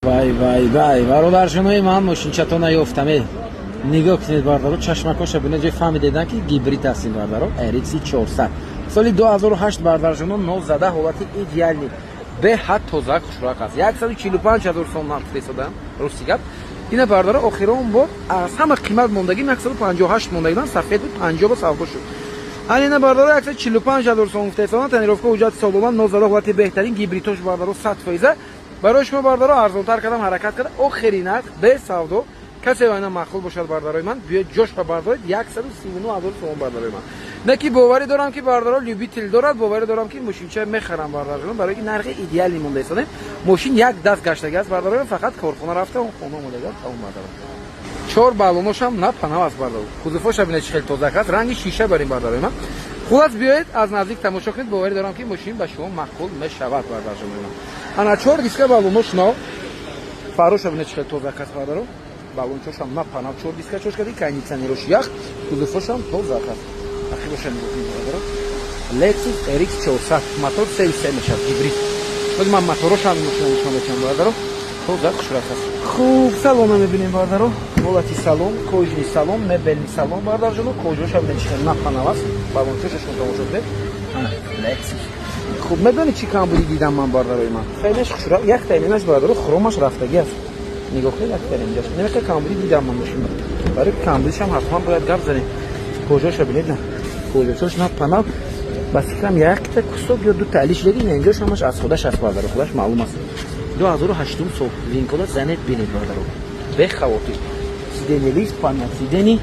вай бародаршонои ман мошинчатон наёфтам. Нигоҳ кунед бардаро чашмакоша бинед ҷои фаҳмидедан ки гибрид аст ин бардаро RX 400 соли 2008 бардаршоно нов зада ҳолати идеалӣ беҳад тоза хушроқ аст 145,000 сом нарх фаристодаам рустигап ина бардаро охирон бод аз ҳама қимат мондагӣ 158 мондагидан сафед 50 ба савдо шуд. Алина бардаро 145,000 сом фаристодаам тонировка ҳуҷҷати солона нов зада ҳолати беҳтарин гибридош бардаро 100%. Барои шумо бардаро арзонтар кардам, ҳаракат кардам, охирин нарх бе савдо. Касе вайна махлул бошад бардарои ман, биёед ҷош ба бардарои 139,000 сом бардарои ман. Не ки боварӣ дорам ки бардаро любител дорад, боварӣ дорам ки мошинча мехарам бардаро, барои ки нархи идеалӣ монда истодем. Мошин як даст гаштаги аст бардарои, фақат корхона рафта он хона омодаги аст тамом бардаро. 4 баллонош ҳам на панав аст бардаро. Кузуфоша бинед хел тоза аст, ранги шиша барин бардарои ман. Хулас биёед аз наздик тамошо кунед, боварӣ дорам ки мошин ба шумо мақбул мешавад бардаро. Ана 4 диска баллонош нав фароша бинед хел тоза аст бардаро. Балончошам на панав 4 диска чошкади, кондитсионерош ях, кузуфошам тоза аст. Ахирошам бардаро. Lexus RX 400 мотор 3.3 мешавад гибрид. Боз ман моторошам нишон мечам бардаро. Тоза хушроқ аст. Хуб, салонро мебинем бардаро. Ҳолати салон, кожни салон, мебелни салон бардаро. Кожоша бинед хел на панав аст. Балончошашон тамошо кунед. Lexus. Хуб, медонед чӣ камбуди дидам ман бардарои ман. Хелеш хушроқ, як тайминаш бардаро хромаш рафтаги аст. Нигоҳ кунед, як тайминаш. Немека камбуди дидам ман мошин. Барои камбудишам ҳатман бояд гап занем. Кожоша бинед на. Кожошош на панав. Ба фикрам якта кусок ё ду талиш леги инҷош ҳамаш аз худаш аст бардаро. Худаш маълум аст. 2008 сол винкола занед бинед бардаро. Бехавотир. Сидени лифт, панел сидени,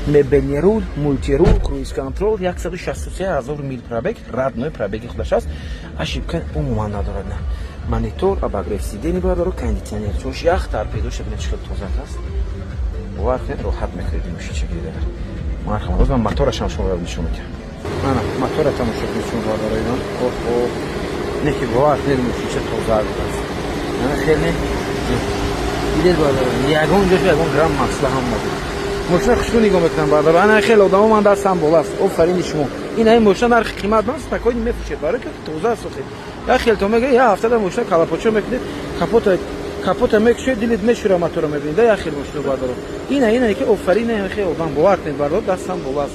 мебелни рул, мультирул, круиз контрол, 163,000 мил пробег, родной пробеги худаш аст. Ошибка умуман надорад на. Монитор, обогрев сидени бардаро, кондитсионер, чош ях торпедоша бинед чӣ хел тоза аст. Бовар кунед, роҳат мехӯред мошинча гиридагар. Марҳамат, боз ман моторашам шуморо нишон медиҳам. Ана мотора тамошо кунед шумо бардарои ман. Охо, не ки бовар кунед мошинча тоза аст. Ана хеле дидед бардаро, ягон ҷош ягон грамм масъала ҳам набуд. Мошина хушрӯ нигоҳ мекунам бардаро. Ана хеле одамо ман дастам боласт. Офарини шумо. Ин ҳамин мошина нархи қимат нас такони мефурӯшед, барои ки тоза аст охир. Я хелто мега я ҳафтада мошина калапочо мекунед, капота мекушед, дилит мешура моторо мебинед. Я хел мошина бардаро. Ина ки офарин хел одам бовар кунед бардаро, дастам боласт.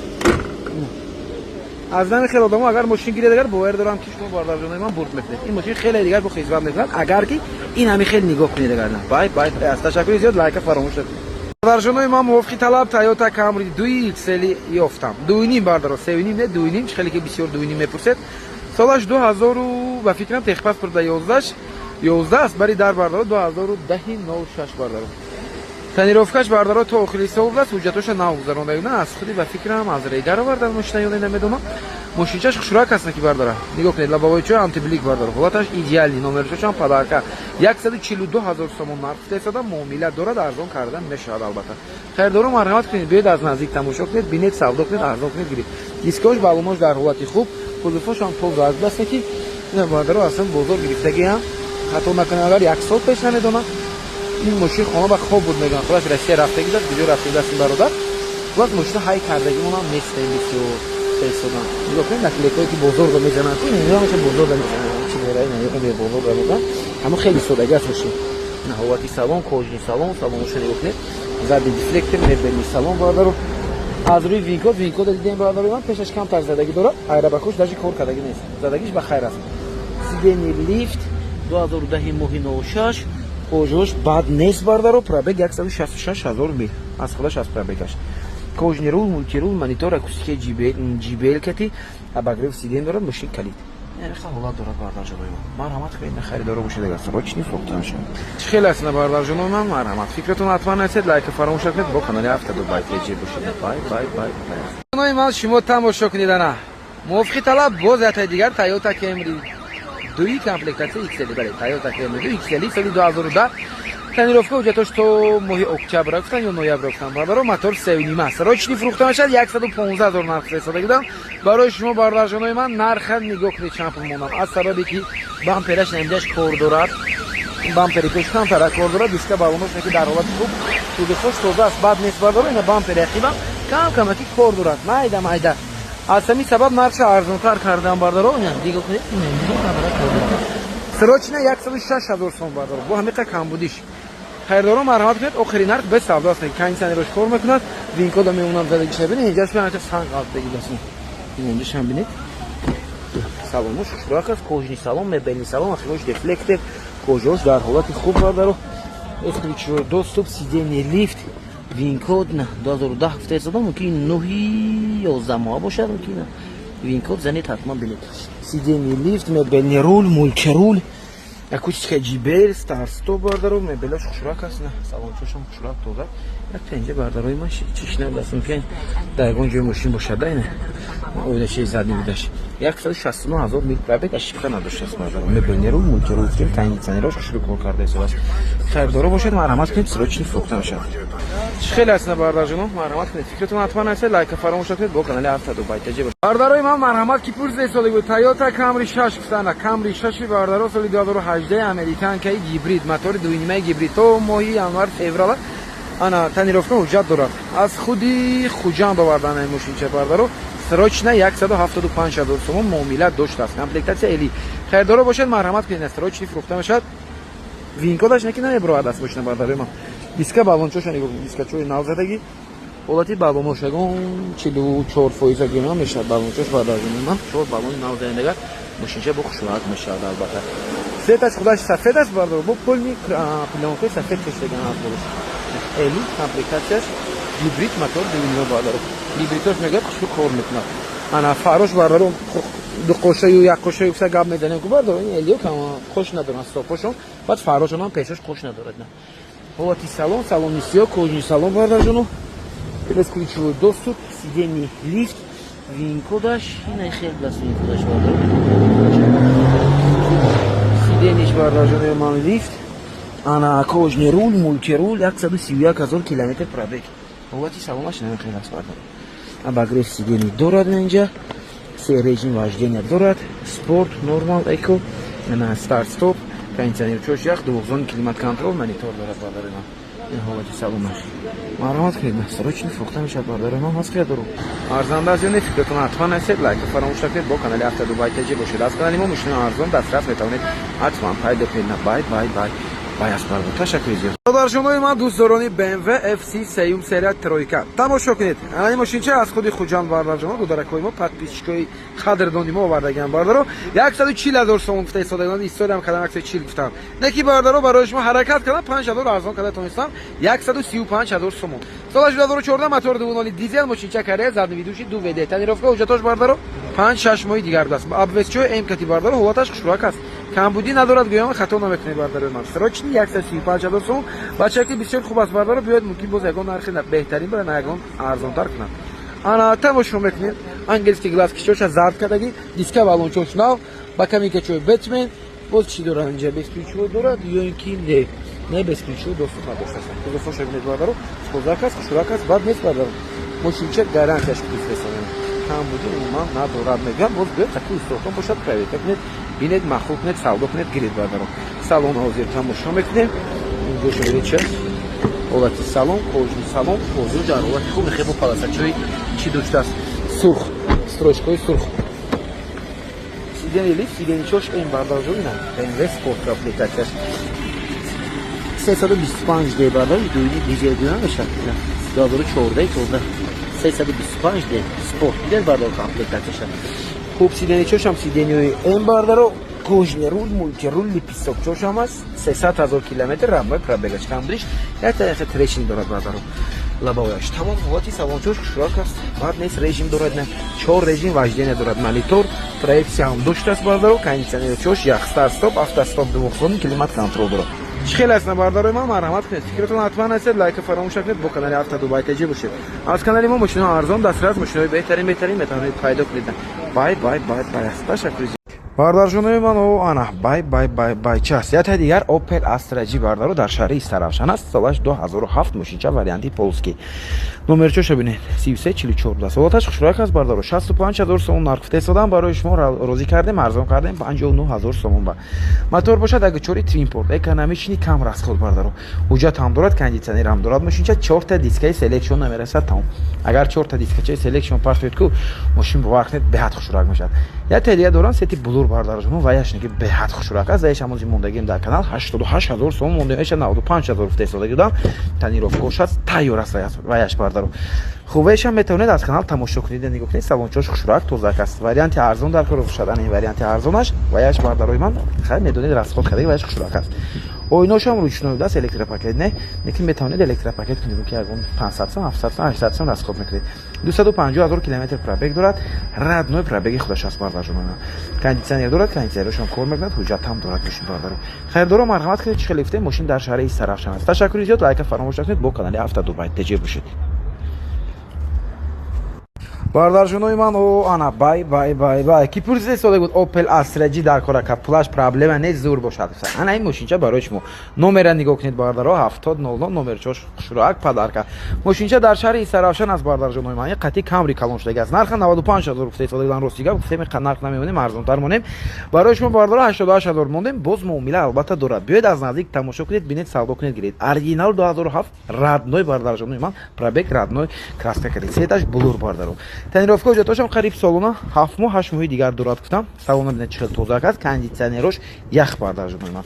аз зани хеле одамо агар мошин гиред агар бовар дорам ки шумо бардарҷонои ман бурд мекунед. Ин мошин хеле дигар бо хизмат мекунад, агар ки ин ҳамин хел нигоҳ кунед агар на. Бай аз ташаккури зиёд лайка фаромӯш накунед. Бардарҷонои ман мувофиқи талаб Toyota Camry 2 XL ёфтам. 2.5 бардаро, 3.5 не 2.5, хеле ки бисёр 2.5 мепурсед. Солаш 2000 ба фикрам техпаспорта 11 аст, бари дар бардаро 2010-06 бардаро. Тонировкаш бардаро то охири сол аст, ҳуҷҷатоша навгузарондагидан аз худи ба фикрам аз рейдар овардан мошина ёне намедонам. Мошинчаш хушроқ аст ки бардаро. Нигоҳ кунед, лабовои чӯ антиблик бардаро. Ҳолаташ идеалӣ, номершошам падарка. 142,000 сом нарх фаристода, муомила дорад, арзон кардан мешавад албатта. Хайр дорум, марҳамат кунед, биёед аз наздик тамошо кунед, бинед, савдо кунед, арзон кунед гиред. Дискош баллонош дар ҳолати хуб, кузуфошам тоза аст, басе ки ин бардаро аслан бозор гирифтагиам. Хато накунед, агар 1 сол пеш намедонам. ин мошин хона ба хоб буд мегӯям, худаш Россия рафтаги даст, биҷо рафтаги даст ин бародар. Хулас мошина ҳай кардагимонам нестем бисёр фаристодан. Нигоҳ кунед, наклейкое ки бозорро мезананд, ин нигоҳ бозорро мезананд, чи мераи наёқи бозорро мезананд. Ҳама хеле содагӣ аст мошин. Ҳолати салон, кожни салон, салоношо нигоҳ кунед. Зади дефлектор, мебелни салон бардаро. аз рӯи винкод дидем бардарои ман пешаш камтар задагӣ дорад, айрабакош даже кор кардагӣ нест. Задагиш ба хайр аст. Сидени лифт 2010 моҳи 06 кожош бад нест бардаро, пробег 166,000 мил. Аз худаш аст пробегаш. Кожни рул, мультирул, монитор, акустика JBL кати, обогрев сиден дорад, мошин калид. Яха ҳолат дорад бардарҷонои ман. Марҳамат кунед, на харидоро бошед агар срочни фруктам шуд. Хеле аст на бардарҷонои ман, марҳамат. Фикратон ҳатман насед, лайка фаромӯш накунед, бо канали Автодор Байк пеҷ бошед. Бай. Ҷонои ман шумо тамошо кунед ана. Мувофиқи талаб боз ятаи дигар Toyota Camry 2 комплектация XL, бале, Toyota Camry 2 XL соли 2010. Тонировка ҳуҷҷатош то моҳи октябр гуфтан ё ноябр гуфтан. Бардаро мотор 3.5 аст. Рочни фруктан шад 115,000 нарх фаристода. Барои шумо бардарҷонои ман нарха нигоҳ кунед чанд пул монам. Аз сабабе ки бампераш намҷаш кор дорад. Бампери пешкам тара кор дорад, диска балонош ки дар ҳолати хуб. Кузуфош тоза аст, бад нест бардаро, ина бампери ақиба камаки кор дорад. Майда. Аз ҳамин сабаб нархша арзонтар кардам бардаро. Нигоҳ кунед, ин нигоҳ кор дорад. срочно 106000 сом бардор бо ҳамиқа камбудиш хайрдоро марҳамат кунед охирин нарх без савдо аст кондитсионераш кор мекунад винкода меунам задагиш бинед инҷаш биан сан қалб дегидасин инҷаш ҳам бинед салонуш хушроқ аст кожни салон мебелни салон ахирош дефлектер кожош дар ҳолати хуб бардоро электричный доступ сиденье лифт винкод на 2010 фтесада мумкин 9-11 моҳ бошад мумкин винкод занед ҳатман бинед сиденье лифт мебелни рул мулчарул акустика ҷибер старстоп бардаро мебелаш хушроқ аст на салончошам хушроқ тоза як пенҷа бардарои ман чишна даст мумкин дар ягон ҷои мошин бошад ина ойда чиз задни будаш 169000 мил пробег ашибка надоштааст бардаро мебелни рул мулчарул кондитсионерош шуруъ кор карда ҳисоб хайрдоро бошед марҳамат кунед срочно фурӯхта мешавад чӣ хеле аст бардорҷонон марҳамат кунед фикртон ҳатман аст лайка фаромӯш накунед бо канали автоду байтаҷи бардорои ман марҳамат ки пурс соли буд Toyota Camry 6 гуфтана Camry 6 бардоро соли 2018 американкаи гибрид мотори 2.5 гибрид то моҳи январ феврал ана танировка ҳуҷҷат дорад аз худи хуҷанд овардан ин мошинча бардоро срочно 175000 сомон муомила доштааст комплектатсия эли хайрдоро бошед марҳамат кунед срочно фурӯхта мешавад винкодаш неки намеброад аст бошна бардорои ман диска балончоша нигоҳ дискачои навзадагӣ ҳолати балонош ягон 44% гина мешавад балончош бардорҷони ман 4 балони навзадагӣ мошинча бо хушроат мешавад албатта светаш худаш сафед аст бардор бо полни пленкои сафед кашидаган аст болош эли комплектатсияш гибрид мотор дуюмо бардор гибридош мегӯяд хушрӯ кор мекунад ана фарош бардор ду қошаю як қошаю все гап меданем ки бардор ин элио қош надорад стопошон баъд фарошонам пешаш қош надорад на ҳолати салон салони сиё кожни салон бардорҷоно бесключевой доступ сиденье лифт винкодаш ина хел бас винкодаш бардор сиденьеш бардорҷонои ман лифт ана кожни рул мултирул 131000 километр пробег ҳолати салонаш ина хел аст бардор обогрев сидений дорад инҷа се режим вождения дорад спорт нормал эко ана старт стоп кондитсионерчош як двухзон климат контрол монитор дорад бардори ман ин ҳолати салонаш марҳамат кунед срочно фурӯхта мешавад бардори ман ҳаст киядору арзанда аз ё не фикртон ҳатман ҳастед лайка фаромӯш накунед бо канали автоду байтаҷи бошед аз канали мо мошини арзон дастрас метавонед ҳатман пайдо кунед на бай аст бардор ташаккури зиёд бардорҷонои ман дӯстдорони BMW FC сеюм серия тройка тамошо кунед ани мошинча аз худи хуҷанд бардорҷоно дударакҳои мо подписчикои қадрдони мо овардаган бардоро 140000 сомон гуфта истодаган историяам кардам 140 гуфтам неки бардоро барои шумо ҳаракат кардам 5000 арзон карда тонистам 135000 сомон солаш 2014 мотор 2.0 дизел мошинча кария задни видуши ду веде танировка ҳуҷҷатош бардоро 5-6 моҳи дигар аст обвесчои мкати бардоро ҳолаташ хушроқ аст камбудӣ надорад гӯям хато намекунед бардорои ман срочно 135000 сомон бачаки бисёр хуб аст бардоро биёед мумкин боз ягон нархи беҳтарин бара на ягон арзонтар кунад ана тамошо мекунед английский глаз кишоша зард кардагӣ диска балончош нав ба камикачои бетмен боз чӣ дорад инҷа бесключевой дорад ё ин ки не бесключевой доступ надоштааст кузофоша бинед бардоро хозак аст хушроқ аст бад нест бардоро мошинча гарантияш куфресонем камбудӣ умуман надорад мегӯям боз биёед таки истохон бошад проверка кунед бинед махлуқ кунед савдо кунед гиред бардоро салон ҳозир тамошо мекунем инҷошо бинед чи аст ҳолати салон кожни салон ҳозир дар ҳолати хуб мехебо паласачои чӣ доштааст сурх строчкаи сурх сидени лифт сиденичош ин бардорҷоина BMW спорт комплектатсияш 325 д бардор дуюни дизел гӯя мешавад 2014 тоза 325 д спорт дидед бардор комплектатсияш хуб сиденичошам сидениҳои ин бардоро кожни рул мултирулли писокчошам аст 300000 километр рамои пробегаш камбриш як тариқа трешинг дорад бардоро лабовояш тамом ҳолати салончош хушроқ аст баъд нест режим дорад на 4 режим вождения дорад монитор проексияам доштааст бардоро кондитсионерчош як старт стоп автостоп двухзон климат контрол дорад чӣ хел аст бардорои ман марҳамат кунед фикртон ҳатман ҳастед лайка фаромӯш накунед бо канали автоду байтаҷи бошед аз канали мо мошинаҳо арзон дастрас мошинаҳои беҳтарин метавонед пайдо кунед бай аст ташаккури бардорҷонои ман ана бай час ятаи дигар Opel Astra G бардоро дар шаҳри Истаравшан аст солаш 2007 мошинча варианти полский номерчоша бинед 3344 ҳолаташ хушроқ аст бардоро 65000 сомон нарх фрестодам барои шумо розӣ кардем арзон кардем 59000 сомон ба мотор бошад агачори твинпорт экономични кам расход бардоро ҳуҷҷат ҳам дорад кондитсионер ҳам дорад мошинча 4 та дискаи селекшн намерасад тамом агар 4 та дискачаи селекшн партоед ку мошин бовархнед беҳад хушроқ мешавад ятаи дигар дорам сети блур бардарлажуну ва яшниги беҳад хушрак аст. Заеш ҳамон ҷи мондагим дар канал 88000 сом монда, яша 95000 футесодаги дам танировкош аст, тайёр аст ва яш бардару. Хуб, яша метавонед аз канал тамошо кунед, нигоҳ кунед, салончош хушрак тозак аст. Варианти арзон дар кор шуд, ин варианти арзонаш ва яш бардарои ман хай медонед расход кардаги ва яш хушрак аст. Ойношам ручной даст электропакет не, лекин метавонед электропакет кунед ки ягон 500 сом, 700 сом, 800 сом расход мекунед. 250000 километр пробег дорад, родной пробеги худаш аст бардажуна. Кондитсионер дорад, кондитсионершам кор мекунад, ҳуҷҷат ҳам дорад мошин бардару. Хайрдоро марҳамат кунед, чихел лифте мошин дар шаҳри Сарафшан аст. Ташаккури зиёд, лайка фаромӯш накунед, бо канали Автодубай теҷир бошед. Бардаржунои ман ана бай ки пурсиде сода буд Opel Astra G дар кора ка плаш проблема не зур бошад. Ана ин мошинча барои шумо. Номера нигоҳ кунед бардаро 7000 номер чош хушрак падарка. Мошинча дар шаҳри Сарафшан аст бардаржунои ман. Қати камри калон шудаги аст. Нарх 95000 гуфте содадан ростига гуфтем нарх намемонем арзонтар монем. Барои шумо бардаро 88000 мондем. Боз муомила албатта дорад. Биёед аз наздик тамошо кунед, бинед, савдо кунед, гиред. Оригинал 2007 родной бардаржунои ман. Пробег родной, краска калид. Сеташ блур бардаро. Танировка ҷатошам қариб солона 7 моҳ 8 моҳи дигар дурад гуфтам. Салона бинед чихел тозак аст, кондитсионерош ях бардаржунои ман.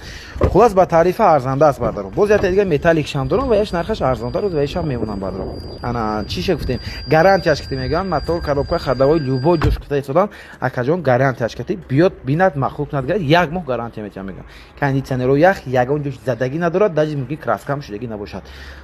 Хулас ба тарифа арзанда аст бардаро. Боз я дига металлик шам дорам ва яш нархаш арзонтар ва яшам мемонам бардаро. Ана чише гуфтем? Гарантияш кити меган, мотор, коробка, хардавои любой ҷош кита истодан, акаҷон гарантияш кити, биёд бинад махлуқ надгад, 1 моҳ гарантия метиям меган. Кондитсионеро ях ягон ҷош задагӣ надорад, даҷи мумкин краскам шудагӣ набошад.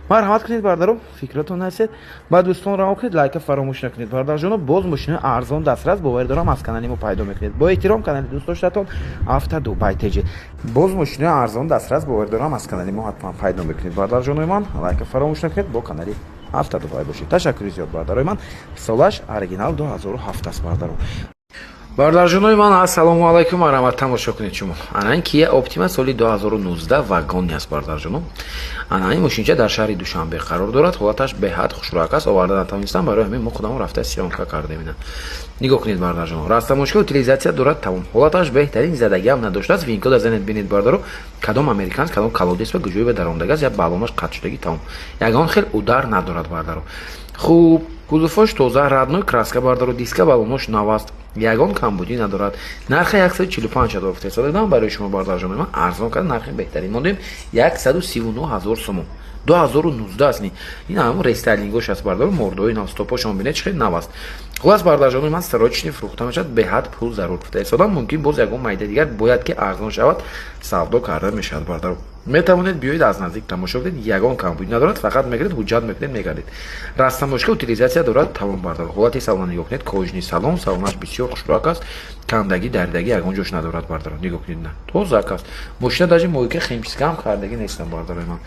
Марҳамат кунед бардаро, фикратон насед. Ба дӯстон раҳо кунед, лайка фаромӯш накунед бардаро. Боз мошини арзон дастрас бовар дорам аз канали мо пайдо мекунед. Бо эҳтиром канали дӯстдоштатон Автодубай теҷи. Боз мошини арзон дастрас бовар дорам аз канали мо ҳатман пайдо мекунед. Бардарҷонои ман, лайка фаромӯш накунед, бо канали Автодубай бошед. Ташаккури зиёд бардарои ман. Солаш оригинал 2007 аст бардаро. Бардарҷонои ман, ассалому алайкум, марҳамат, тамошо кунед шумо. Ана ин Kia Optima соли 2019 вагони аст бардарҷоно. Ана ин мошинча дар шаҳри Душанбе қарор дорад, ҳолаташ беҳад хушрак аст, оварда натавонистам, барои ҳамин мо худамон рафта сиёмка кардем ина. Нигоҳ кунед бардарҷоно. Растамошка утилизатсия дорад тамом. Ҳолаташ беҳтарин, задагиам надоштааст, винкода занед бинед бардаро, кадом американс, кадом колодес ва гуҷои даромдагас, я балонаш қатт шудагӣ тамом. Ягон хел удар надорад бардаро. Хуб, кузуфош тоза, родной, краска бардаро, диска балонош нав аст. Ягон камбудӣ надорад. Нархи 145000 футесода дам барои шумо бардарҷонои ман арзон кард, нархи беҳтарин мондем 139000 сомон. 2019 аст ин ҳамон рестайлингош аст бардаро, мордои нав стопошон бинед чихел нав аст. хулас бардарҷонои ман срочни фурӯхта мешавад, беҳад пул зарур футесода мумкин боз ягон майда дигар бояд ки арзон шавад, савдо карда мешавад бардаро. метавонед биёед аз наздик тамошо кунед, ягон камбудӣ надорад, фақат мегиред ҳуҷҷат мекунед, мегардед. Растамошка утилизатсия дорад тамом бардаро. ҳолати салон нигоҳ кунед, кожни салон, салонаш бисёр хушрак аст, камдагӣ даридагӣ ягон ҷош надорад бардаро. нигоҳ кунед, на тозак аст. мошина даҷи моҳика химчискам кардагӣ нестам бардарои ман.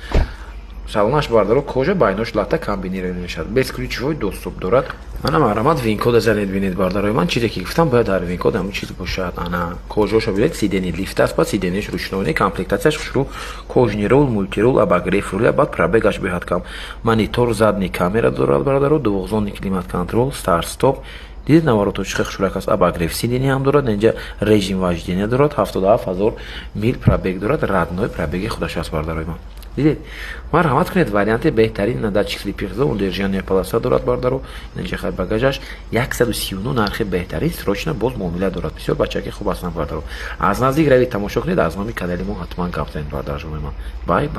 салонаш бардаро кожа, байнош латта комбинирован мешавад. Без ключевой доступ дорад. ана марҳамат, винкода занед бинед бардарои ман. чизе ки гуфтам бояд дар винкод ҳамин чиз бошад. ана кожаша билед, сидени лифт аст, баъд сидениш ручной, комплектатсияш хушрӯ, кожни рул, мультирул, абагреф руля, баъд пробегаш беҳад кам. монитор, задни камера дорад бардаро, 12 климат контрол, старт стоп. дидед наворото чихел хушрак аст, абагреф сидени ҳам дорад, инҷа режим вождения дорад, 77000 мил пробег дорад, родной пробеги худаш аст бардарои ман. дидед, марҳамат кунед, варианти беҳтарин на датчик слипихза, удержание полоса дорад бардаро, инҷа хай багажаш 139 нархи беҳтарин, срочна боз муомила дорад. бисёр бачаки хуб астан бардаро. аз наздик равед тамошо кунед, аз номи канали мо ҳатман гап занед бардарҷонои ман. бай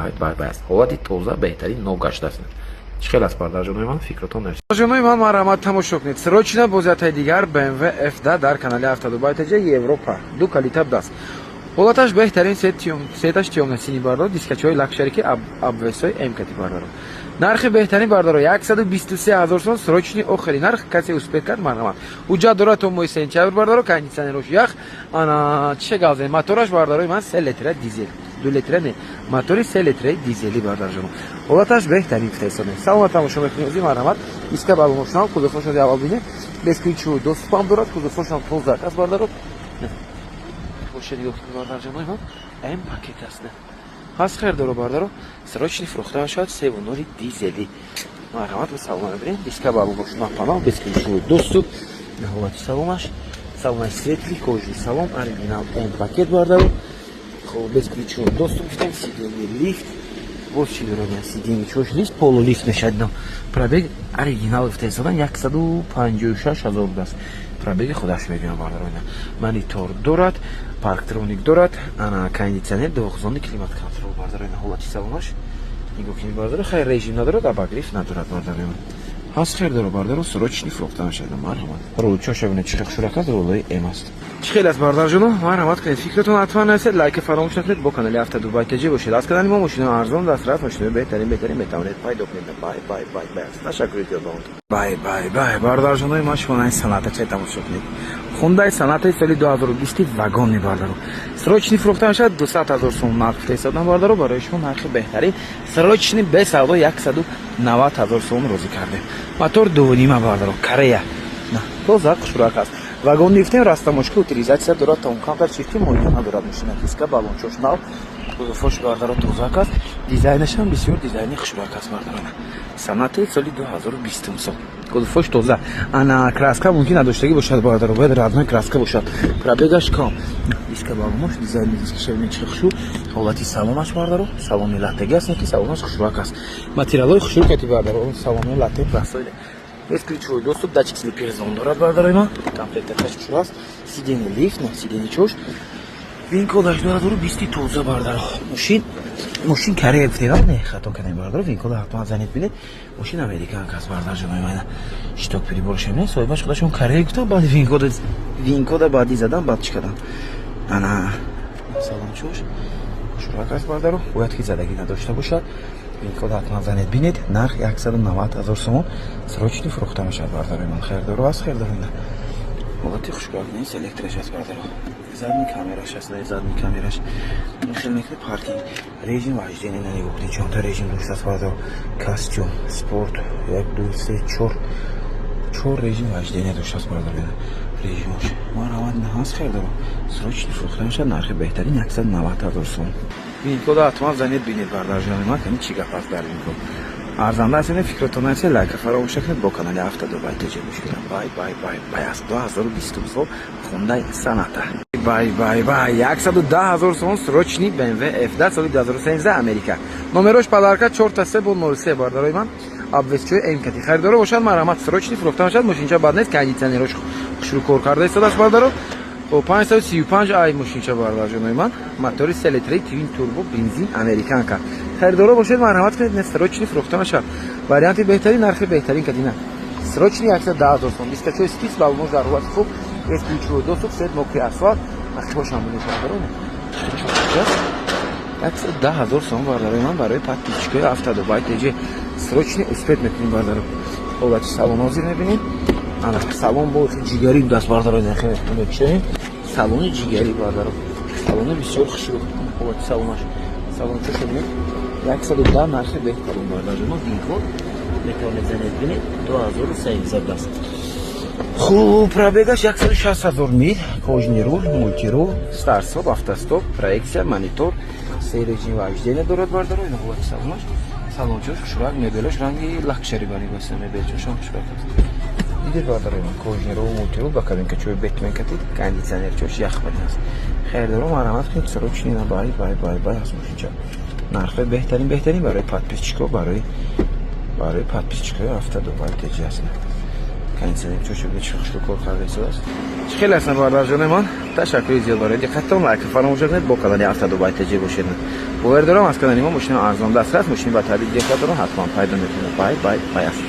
аст, ҳолати тоза беҳтарин нов гаштааст. чихел аст бардарҷонои ман, фикратон навишед. бардарҷонои ман, марҳамат, тамошо кунед. срочна бозиятаи дигар BMW F10 дар канали Автодубай теҷа Европа. ду калита даст. ҳолаташ беҳтарин, сеташ тиёмнасини бардаро, дискачаҳои лакшарики, абвесои мкати бардаро. нархи беҳтарин бардаро 123000 сом, срочни охирин нарх, касе успеҳ кард, марҳамат. ҳуҷҷат дорад то моҳи сентябр бардаро, кондитсионерош ях, ана чише галзен, мотораш бардарои ман 3 литра дизел, 2 литра не, мотори 3 литра дизели бардарҷоно. ҳолаташ беҳтарин футесоне. салома тамошо мекунед, марҳамат. диска балоношнав, кузуфошон аввал бинед, без ключевой доступам дорад, кузуфошон тозак аст бардаро. бардарҷонои ман м пакет аст. ҳаст хайрдоро бардаро, срочни фурӯхта мешавад, 3.0 дизели. марҳамат, ба салона бинед, диска балоношнав панал, без ключевой доступ. ҳолати салонаш, салонаш светли, кожни салон, оригинал м пакет бардаро. хоб, без ключевой доступ гуфтем, сидени лифт, боз чи дорад, сидени чош лифт, полулифт мешавад. пробег оригинал футесодан 156000 даст. пробеги худаш мебинам бардаро. Монитор дорад, парктроник дорад, ана кондитсионер, двухзонный климат контрол бардаро. Ҳолати салонаш нигоҳ кинед бардаро. Хайр режим надорад, обогрев надорад бардаро. Ҳаст хайр дорад бардаро. Срочный фруктан шада марҳамат. Рул чошабина чих хушуракат рулои эмаст. Чхел аст бардарҷоно, марҳамат кунед. Фикратон ҳатман расед, лайк фаромӯш накунед, бо канали Автодубай ТЖ бошед. Аз канали мо мошинаҳои арзон дастрас, мошинаҳои беҳтарин метавонед пайдо кунед. Бай. Ташаккури зиёд ба он. Бай. Бардарҷонои ман шумонаи санъатачаи тамошо кунед. Хундай санъатаи соли 2020 вагон мебардаро. Срочный фруктан шад 200,000 сом нарх фиристодам бардаро. Барои шумо нархи беҳтарин срочный бе савдо 190,000 сом розӣ кардем. Мотор 2.5 бардаро. Корея. На, тоза хушурак аст. Вагон нефтем растаможка утилизация дорад, та он камтар чифти моҳия надорад. Машина киска балончош нав фош бардаро тозак аст. Дизайнаш ҳам бисёр дизайни хушурак аст бардарона. Санъати соли 2020 сом. Гулфош тоза. Ана краска мумкин надоштагӣ бошад бардаро. Бояд размаи краска бошад. Пробегаш кам. Диска балонаш дизайни дискаша бинед чӣ хушур. Ҳолати салонаш бардаро. Салони латтеги аст, ки салонаш хушурак аст. Материалои хушуркати бардаро. Салони латтег басоида. Без ключевой доступ, датчик слипер зон дорад бардарои ман. Комплектаташ хушур аст. Сидени лифт, не сидени чош. Винкодаш дорад 20 тоза бардаро. Мошин Корея гуфтедам, не хато кардем бардаро. Винкода ҳатман занед бинед. Мошин американка аст бардарҷонои ман. Шток прибораш не, соҳибаш худашон Корея гуфтам, баъди винкода баъди задам, баъд чӣ кардам. Ана салон чош. Хушурак аст бардаро. Бояд ки задагӣ надошта бошад. Винкода ҳатман занед бинед. Нарх 190,000 сом. Срочный фрухта мешавад бардарои ман. Хайрдоро аст, хайрдоро. Ҳолати хушурак нест, электраш аст бардаро. Задний камераш аст, задний камераш. Механикли паркинг. Режим вождения на него кунед. Чонта режим дошт аст бардаро. Костюм, спорт, 1, 2, 3, 4 режим вождения дошт аст бардаро. Режимош. Марҳамат наҳаст, хайрдоро. Срочный фрухта мешавад. Нархи беҳтарин 190,000 сом. Винкода ҳатман занед бинед бардарҷонои ман. Кани чӣ гап аст дар винкод? Арзанда ҳастед, фикратон ҳастед, лайка фаромӯш накунед, бо канали Автодубай ТЖ бошед. Бай аст 2020 сом Hyundai Sonata. Бай 110,000 сом срочный BMW F10 соли 2013 Америка. Номерош подарка 4-3 бардарои ман. Обвесчои эмкати харидоро бошад, марҳамат. Срочный фурӯхта бошад, мошинча бад нест, кондитсионерош хушрӯ кор карда истодааст бардаро. 535 ай мошинча бардарҷонои ман. Мотори 3 литри твин турбо бензин американка. Харидоро бошед, марҳамат кунед, не срочный фурӯхта мешавад. Варианти беҳтарин, нархи беҳтарин кадина. Срочный 110,000 сом. Дискачои спис балонож дар ҳолати хуб, без ключевой доступ, свет мокрый асфальт. Нақшбошам бинед бардаро. 110,000 сом бардарои ман барои подписчикои Автодубай ТЖ. Срочный успех мекунем бардаро. Ҳолати салон ҳозир мебинем. Ана салон бо ҷигари даст бардарои нахе мекушем. Салони ҷигари бардаро. Салони бисёр хушрӯ. Ҳолати салонаш. Салон чӣ шуд? 110 нархи беҳтарин бардаҷоно. Винкод метавонед занед бинед 2300 аст. Хуб, пробегаш 160,000 мил. Кожный руль, мультирул, старт-стоп, автостоп, проекция, монитор, се режим вождения дорад бардаро. Ина ҳолати салонаш. Салончош хушрак, мебелаш ранги лакшери барибаста мебелчошам хушрак аст. Дидед бардарои ман кожный рул, мультирул ба кабинкачои бетменкати, кондитсионерчош ях бадинас. Хайрдоро марҳамат кунед, срочный на бай аст мошинча. Нархи беҳтарин барои подписчикҳо, барои подписчикҳои Автодубай ТЖ аст. Кондитсионерчош чӣ хушрӯ кор карда истодааст. Чӣ хел ҳастанд бардарҷонои ман? Ташаккури зиёд барои диққаттон. Лайка фаромӯш накунед, бо канали Автодубай ТЖ бошед. Бовар дорам аз канали мо мошинаҳои арзон дастрас, мошини ба таъбир диққат дорам, ҳатман пайдо мекунед. Бай аст.